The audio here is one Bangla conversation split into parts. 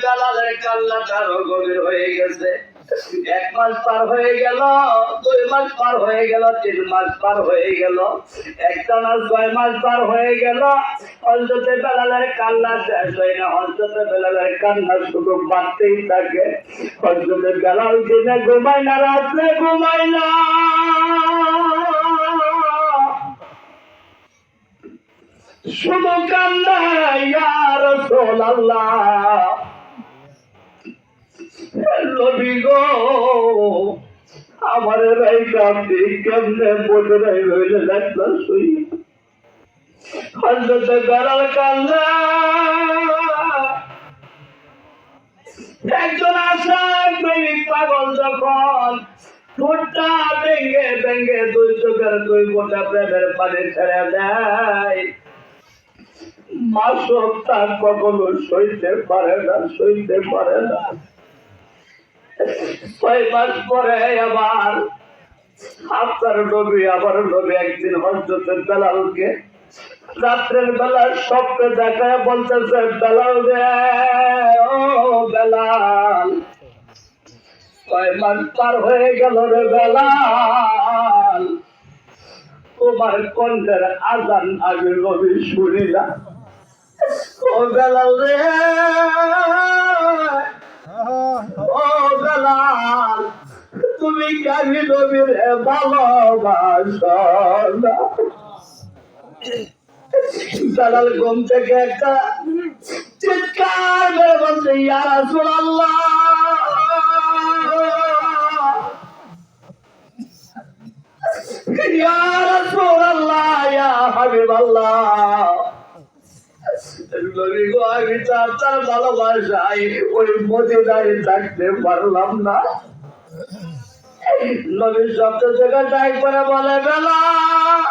বেলালের কান্নাটা আরো গভীর হয়ে গেছে। 1 মাস পার হয়ে গেল, 2 মাস পার হয়ে গেল, 3 মাস পার হয়ে গেল, একটানা 6 মাস পার হয়ে গেল। হযরত বেলালের কান্না শেষ হয় না, হযরত বেলালের কান্না শুধু বাড়তেই থাকে। হযরত বেলাল দিনে ঘুমায় না, রাত্রে ঘুমায় না, শুধু কান্না। ইয়া রাসূলুল্লাহ, নবী গো, আমার রাইকা আপনি কেমনে বদলাই হইলে লাগলো শুই। হযরত বেলাল কান্না। একজন আশাক প্রেমিক পাগল যখন ঠোঁটটা ভেঙে ভেঙে 2 চোখের 2 ফোঁটা প্রেমের পানি ছেড়ে দেয়, মাসক তা কখনো সইতে পারে না, সইতে পারে না। 6 মাস পরে আবার আপনার নবী, আবার নবী একদিন হযরত বেলালকে রাত্রের বেলা স্বপ্নে দেখায় বলতেছে, বেলাল রে, ও বেলাল, 6 মাস পার হয়ে গেল রে বেলাল, তোমার কণ্ঠের আজান আমি নবী শুনি না। ও বেলাল রে, ও বেলাল, তুমি কামি নবীর ভালোবাসো না। বেলাল ঘুম থেকে একটা চিৎকার করে বলছে, ইয়া রাসূলুল্লাহ, ইয়া রাসূলুল্লাহ, ইয়া হাবিবাল্লাহ, নবী গো, আমি তো আপনার ভালোবাসায় ওই মদিনায় থাকতে পারলাম না। নবী শব্দ থেকে ডাক করে বলে, বেলাল,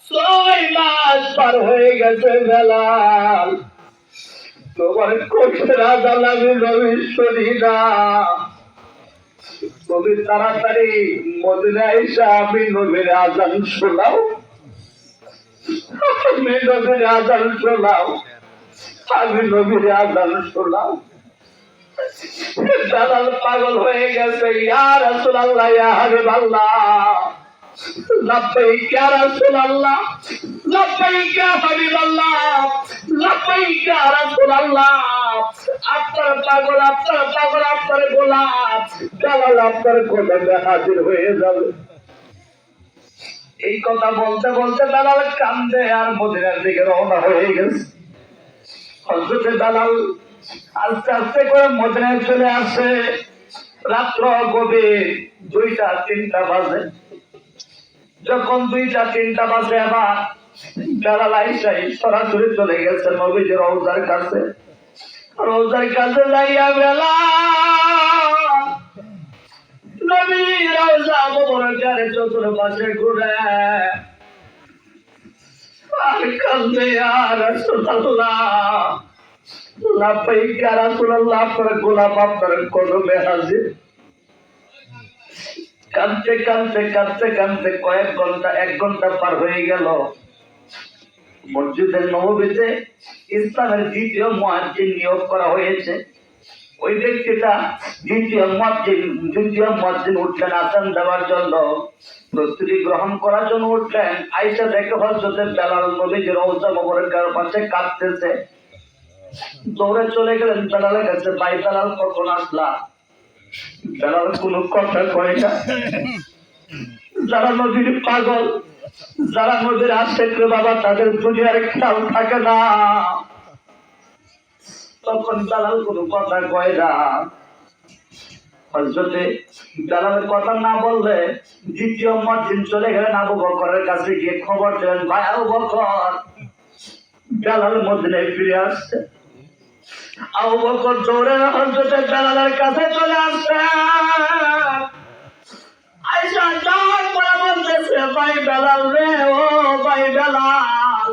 6 মাস পার হয়ে গেছে বেলাল, তোমার কষ্টের আজান আমি নবী শুনি না। তুমি তাড়াতাড়ি মদিনায় এসে আমি নবীর আজান শোনাও, আমি নবীর আজান শোনাও, আমি নবীর আজান শোনাও। বেলাল পাগল হয়ে গেছে, ইয়া রাসূলুল্লাহ, ইয়া হাবিবাল্লাহ, লাব্বাইক ইয়া রাসূলুল্লাহ, লাব্বাইক ইয়া হাবিবাল্লাহ, লাব্বাইক ইয়া রাসূলুল্লাহ, আপনার পাগল, আপনার পাগল, আপনার গোলাম বেলাল আপনার কোলে হাজির হয়ে যাবে। এই কথা বলতে বলতে বেলাল কান্দে আর মদিনার দিকে রওনা হয়ে গেছে। হযরত বেলাল আস্তে আস্তে করে মদিনায় চলে আসে। রাত্র গভীর 2টা-3টা বাজে। যখন 2টা-3টা বাজে, আবার বেলাল আইসাই সরাসরি চলে গেছে নবীজির রওজার কাছে। রওজার কাছে যাইয়া বেলাল নবীর রওজা মুবারকের চতুর্পাশে ঘুরে আর কান্দে, ইয়া রাসূলুল্লাহ, লাব্বাইক ইয়া রাসূলুল্লাহ, আপনার গোলাম আপনার কদমে হাজির। কাঁদতে কাঁদতে কাঁদতে কাঁদতে কয়েক ঘন্টা, 1 ঘন্টা পার হয়ে গেল। মসজিদের নববীতে ইসলামের 2য় মুয়াজ্জিন নিয়োগ করা হয়েছে। ওই ব্যক্তিটা দ্বিতীয় মুয়াজ্জিন উঠলেন আযান দেওয়ার জন্য, প্রস্তুতি গ্রহণ করার জন্য উঠলেন। আয়েশা দেখে হযরত বেলাল নবীজির রওজা মুবারকের পাশে কাঁদতেছে। দৌড়ে চলে গেলেন বেলালের কাছে, ভাই বেলাল কখন আসলা? বেলাল কোনো কথা কয় না। যারা নবীর পাগল, যারা নবীর আশিক রে বাবা, তাদের দুনিয়ার খেয়াল থাকে না। তখন বেলাল কোনো কথা কয় না। হযরতে বেলালের কথা না বললে 2য় মুয়াজ্জিন চলে গেলেন আবু বকরের কাছে, গিয়ে খবর দিলেন, ভাই আবু বকর, বেলাল মদিনায় ফিরে আসছে। আবু বকর দৌড়ে হযরত বেলালের কাছে চলে আসছে। আয়েশা ডাক করে বলতেছে, ভাই বেলাল রে, ও ভাই বেলাল,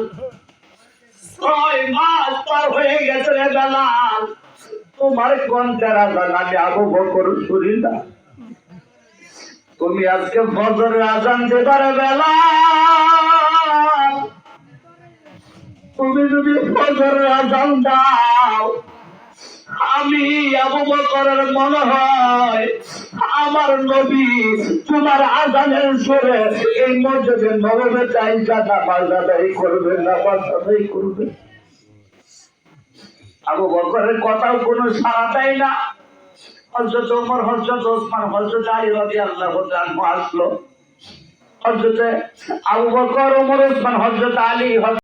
6 মাস পার হয়ে গেছে রে বেলাল, তোমার কণ্ঠের আজান আমি আবু বকর শুনি না। তুমি আজকে ফজরের আজান দিবারে বেলাল, তুমি যদি ফজরের আযান দাও, আমি আবু বকরের মনে হয় আমার নবী তোমার আযানের সুরে এই মসজিদে নববীতে আইসা নামাজ আদায় করবে, নামাজ আদায় করবে। আবু বকরের কথাও কোনো সাড়া দেয় না। হযরত ওমর, হযরত ওসমান, হযরত আলী রাদিয়াল্লাহু তাআলা আসলো। হযরত আবু বকর, ওমর, ওসমান, হযরত আলী